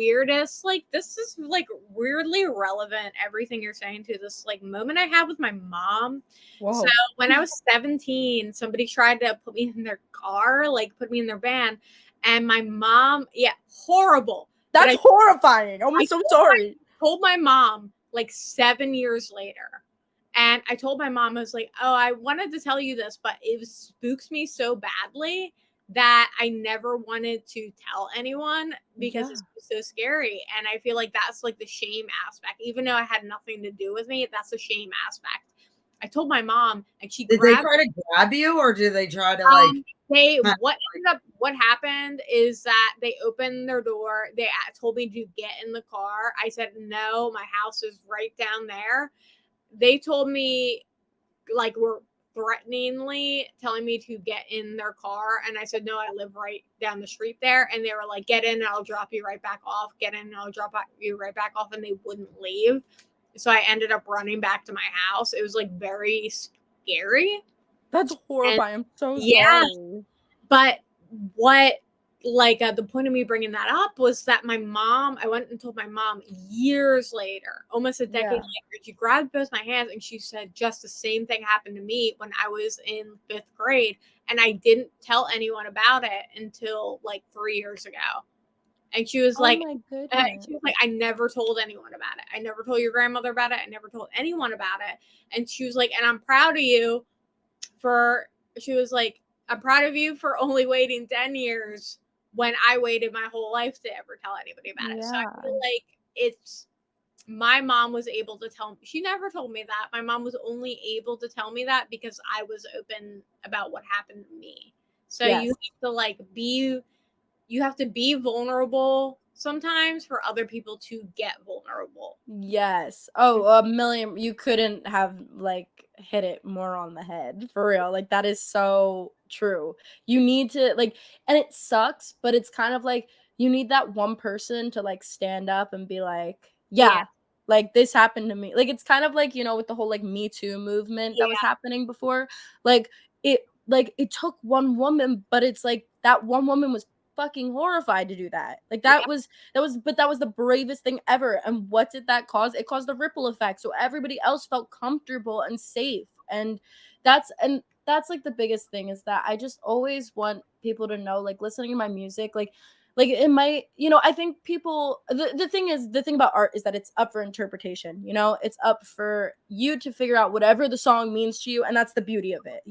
weirdest, like, this is, like, weirdly relevant, everything you're saying, to this, like, moment I had with my mom. So, Whoa. when I was 17, somebody tried to put me in their car, like, put me in their van, and my mom horrible. That's horrifying. I'm so sorry. Told my mom, like, 7 years later. And I told my mom, I was like, "Oh, I wanted to tell you this, but it spooks me so badly that I never wanted to tell anyone because Yeah. it's so scary." And I feel like that's, like, the shame aspect. Even though it had nothing to do with me, that's the shame aspect. I told my mom, and she Did they grabbed. try to grab you, or did they try to, like, kind of What happened is that they opened their door. They told me to get in the car. I said, "No, my house is right down there." They told me, like, were threateningly telling me to get in their car, and I said, "No, I live right down the street there." And they were like, "Get in and I'll drop you right back off. Get in and I'll drop you right back off." And they wouldn't leave. So I ended up running back to my house. It was, like, very scary. That's horrifying. I'm so Yeah. sorry. But what, like, the point of me bringing that up was that my mom, I went and told my mom years later, almost a decade Yeah. later, she grabbed both my hands and she said, "Just the same thing happened to me when I was in 5th grade. And I didn't tell anyone about it until, like, 3 years ago." And she was Oh like, my goodness. "I never told anyone about it. I never told your grandmother about it. I never told anyone about it." And she was like, "And I'm proud of you she was like, "I'm proud of you for only waiting 10 years when I waited my whole life to ever tell anybody about it." So I Yeah. feel like my mom was able to tell me. She never told me that. My mom was only able to tell me that because I was open about what happened to me. So Yes. you have to be vulnerable sometimes for other people to get vulnerable. Yes. Oh, a million. You couldn't have, like, hit it more on the head, for real. Like, that is so true. You need to, like, and it sucks, but it's kind of like you need that one person to, like, stand up and be like, Yeah. yeah, like, this happened to me. Like, it's kind of like, with the whole, like, Me Too movement that was happening before. It took one woman, but it's like that one woman was fucking horrified to do that. Like, Yeah. that was the bravest thing ever. And what did that cause? It caused a ripple effect. So everybody else felt comfortable and safe. And that's like the biggest thing, is that I just always want people to know, like, listening to my music, like it might, I think people, the thing about art is that it's up for interpretation. It's up for you to figure out whatever the song means to you, and that's the beauty of it.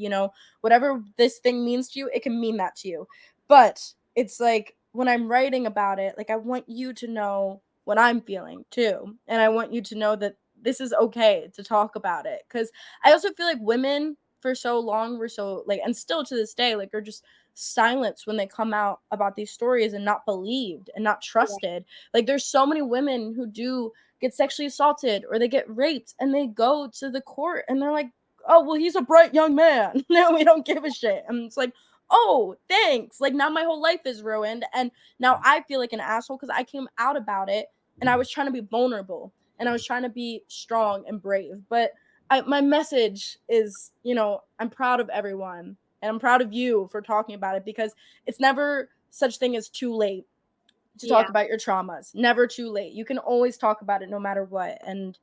Whatever this thing means to you, it can mean that to you. But it's like, when I'm writing about it, like, I want you to know what I'm feeling too. And I want you to know that this is okay to talk about it. Cause I also feel like women for so long were so, like, and still to this day, like, are just silenced when they come out about these stories and not believed and not trusted. Like, there's so many women who do get sexually assaulted or they get raped and they go to the court and they're like, "Oh, well, he's a bright young man." No, we don't give a shit. And it's like, "Oh, thanks." Like, now my whole life is ruined. And now I feel like an asshole because I came out about it and I was trying to be vulnerable and I was trying to be strong and brave. But my message is, I'm proud of everyone and I'm proud of you for talking about it, because it's never such thing as too late to talk about your traumas. Never too late. You can always talk about it no matter what. And